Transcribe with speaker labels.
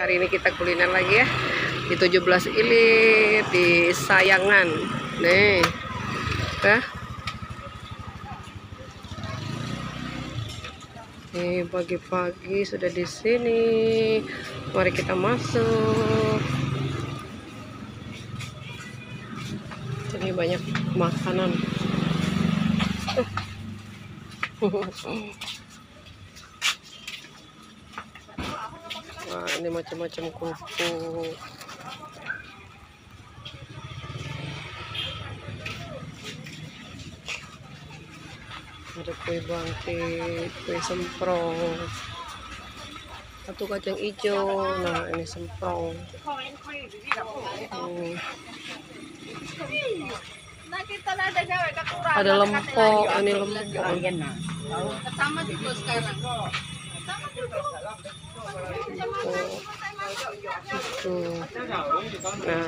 Speaker 1: Hari ini kita kuliner lagi ya di 17 Ilir di Sayangan. Nih, nih pagi-pagi sudah di sini. Mari kita masuk. Ini banyak makanan. Wah, ini macam-macam kerupuk. Ada kue bangkit, kue semprong, satu kacang hijau. Nah, ini semprong. Ada lempok, ini lempok.
Speaker 2: Sama juga sekarang.
Speaker 1: Tuh. Nah.